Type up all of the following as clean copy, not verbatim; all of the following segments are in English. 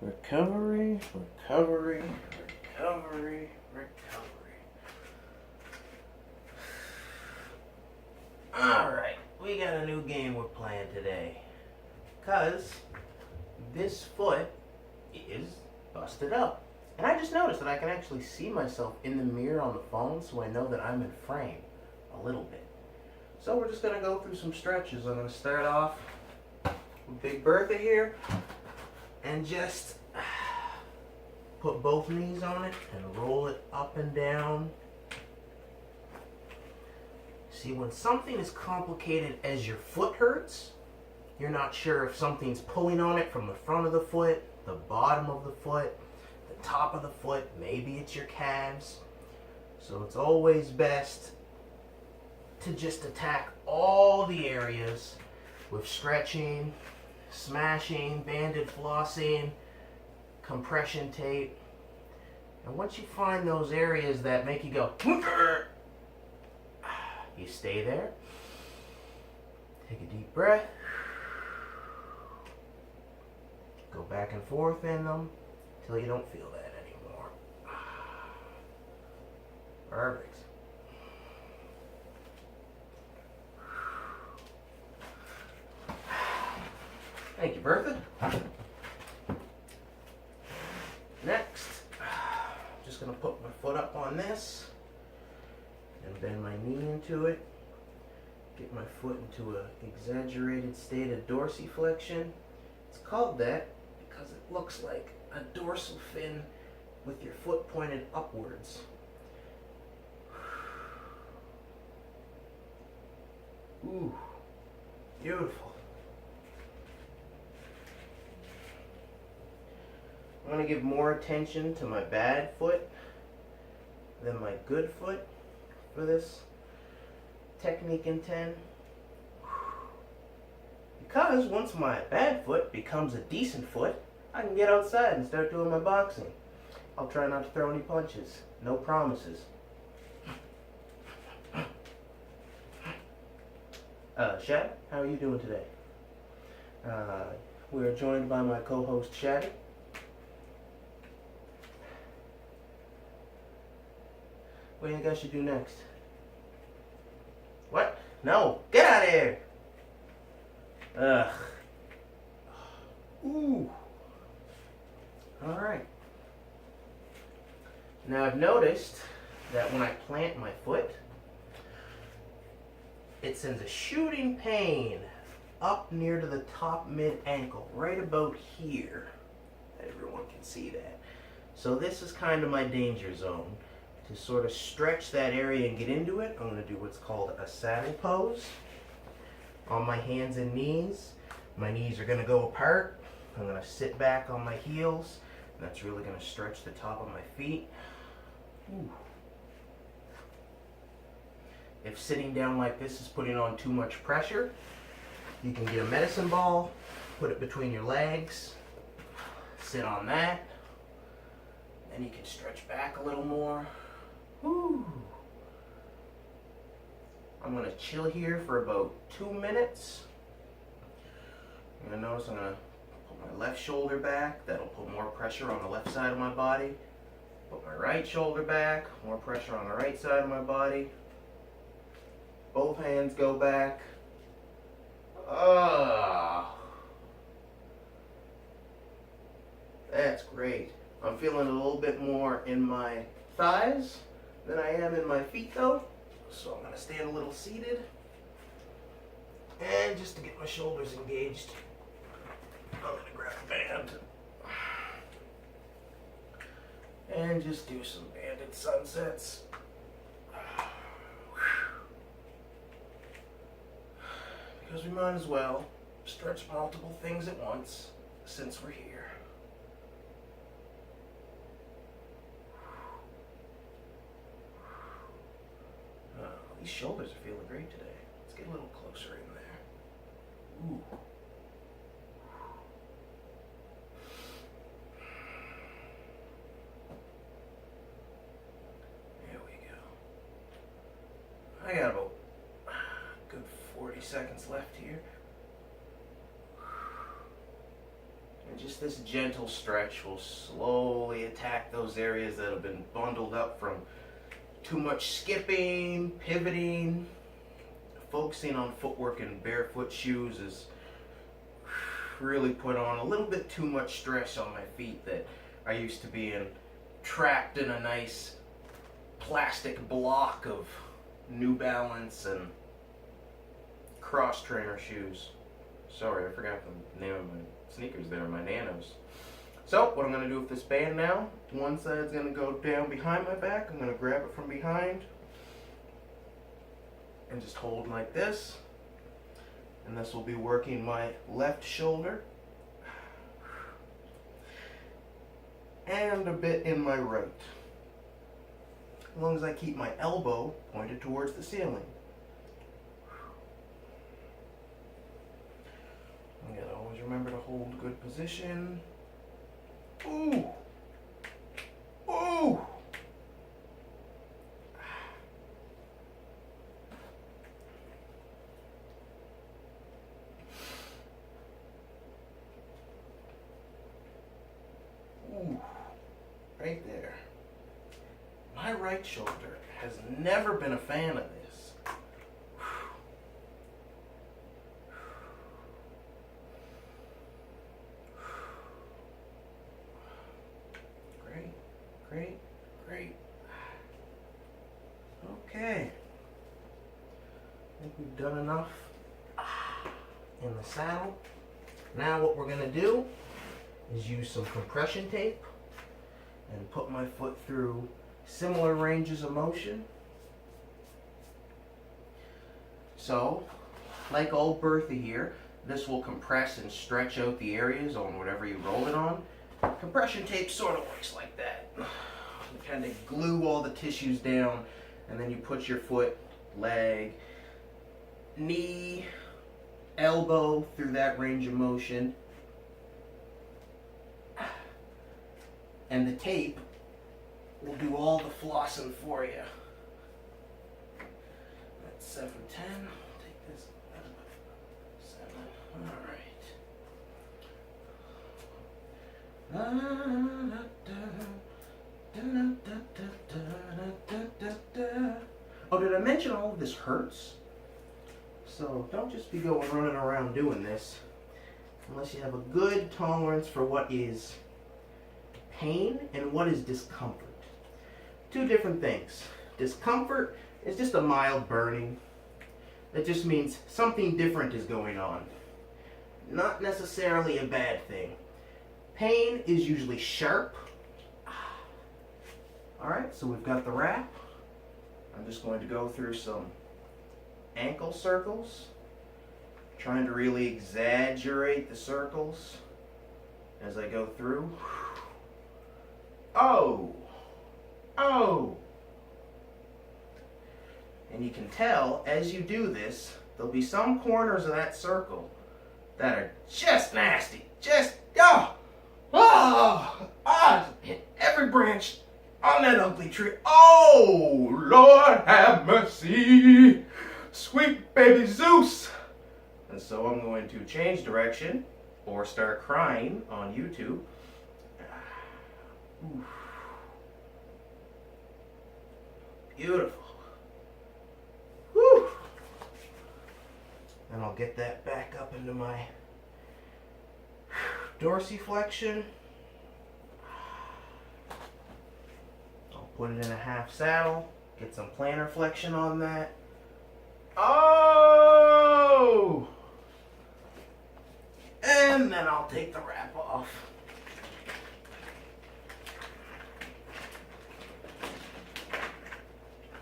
Recovery, recovery, recovery, recovery. Alright, we got a new game we're playing today. Because this foot is busted up. And I just noticed that I can actually see myself in the mirror on the phone, so I know that I'm in frame a little bit. So we're just going to go through some stretches. I'm going to start off with Big Bertha here and just put both knees on it and roll it up and down. See, when something as complicated as your foot hurts, you're not sure if something's pulling on it from the front of the foot, the bottom of the foot, the top of the foot, maybe it's your calves. So it's always best to just attack all the areas with stretching, smashing, banded flossing, compression tape. And once you find those areas that make you go, you stay there. Take a deep breath. Go back and forth in them until you don't feel that anymore. Perfect. Thank you, Bertha. Next, I'm just going to put my foot up on this and bend my knee into it. Get my foot into an exaggerated state of dorsiflexion. It's called that because it looks like a dorsal fin with your foot pointed upwards. Ooh, beautiful. I'm going to give more attention to my bad foot than my good foot for this technique in 10. Because once my bad foot becomes a decent foot, I can get outside and start doing my boxing. I'll try not to throw any punches. No promises. Shad, how are you doing today? We are joined by my co-host Shad. What do you think I should do next? What? No! Get out of here! Ugh. Ooh. Alright. Now I've noticed that when I plant my foot, it sends a shooting pain up near to the top mid-ankle, right about here. Everyone can see that. So this is kind of my danger zone. To sort of stretch that area and get into it, I'm going to do what's called a saddle pose. On my hands and knees. My knees are going to go apart. I'm going to sit back on my heels. And that's really going to stretch the top of my feet. Ooh. If sitting down like this is putting on too much pressure, you can get a medicine ball, put it between your legs, sit on that. Then you can stretch back a little more. Woo. I'm going to chill here for about 2 minutes. You're going to notice I'm going to put my left shoulder back. That'll put more pressure on the left side of my body. Put my right shoulder back. More pressure on the right side of my body. Both hands go back. That's great. I'm feeling a little bit more in my thighs than I am in my feet though. So I'm going to stand a little seated. And just to get my shoulders engaged, I'm going to grab a band. And just do some banded sunsets. Because we might as well stretch multiple things at once since we're here. These shoulders are feeling great today. Let's get a little closer in there. Ooh. There we go. I got about a good 40 seconds left here. And just this gentle stretch will slowly attack those areas that have been bundled up from too much skipping, pivoting. Focusing on footwork in barefoot shoes is really put on a little bit too much stress on my feet that I used to being trapped in a nice plastic block of New Balance and cross trainer shoes. Sorry, I forgot the name of my sneakers there, my Nanos. So, what I'm going to do with this band now, one side's going to go down behind my back. I'm going to grab it from behind and just hold like this. And this will be working my left shoulder and a bit in my right, as long as I keep my elbow pointed towards the ceiling. You gotta always remember to hold good position. Ooh! Ooh! Ooh, right there. My right shoulder has never been a fan of this. Great, great, great. Okay. I think we've done enough in the saddle. Now what we're gonna do is use some compression tape and put my foot through similar ranges of motion. So, like old Bertha here, this will compress and stretch out the areas on whatever you roll it on. Compression tape sort of works like that. You kind of glue all the tissues down, and then you put your foot, leg, knee, elbow through that range of motion. And the tape will do all the flossing for you. That's 7, 10. Take this 7. All right. Oh, did I mention all of this hurts? So don't just be going running around doing this unless you have a good tolerance for what is pain and what is discomfort. Two different things. Discomfort is just a mild burning. That just means something different is going on. Not necessarily a bad thing. Pain is usually sharp. Alright, so we've got the wrap. I'm just going to go through some ankle circles, trying to really exaggerate the circles as I go through. Oh! Oh! And you can tell, as you do this, there'll be some corners of that circle that are just nasty. Just, hit every branch on that ugly tree. Oh, Lord have mercy, sweet baby Zeus. And so I'm going to change direction or start crying on YouTube. Oof. Beautiful. Whew. And I'll get that back up into my dorsiflexion. I'll put it in a half saddle, get some plantar flexion on that. Oh! And then I'll take the wrap off.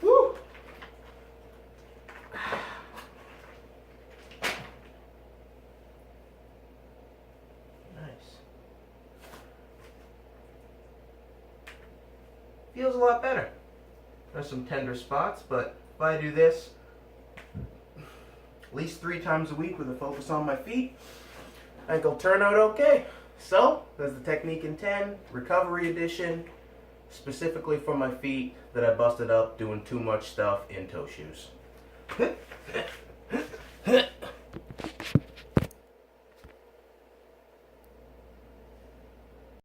Woo! Nice. Feels a lot better. There's some tender spots, but if I do this at least 3 times a week with a focus on my feet, I think it'll turn out okay. So, there's the Technique in 10 Recovery Edition, specifically for my feet that I busted up doing too much stuff in toe shoes.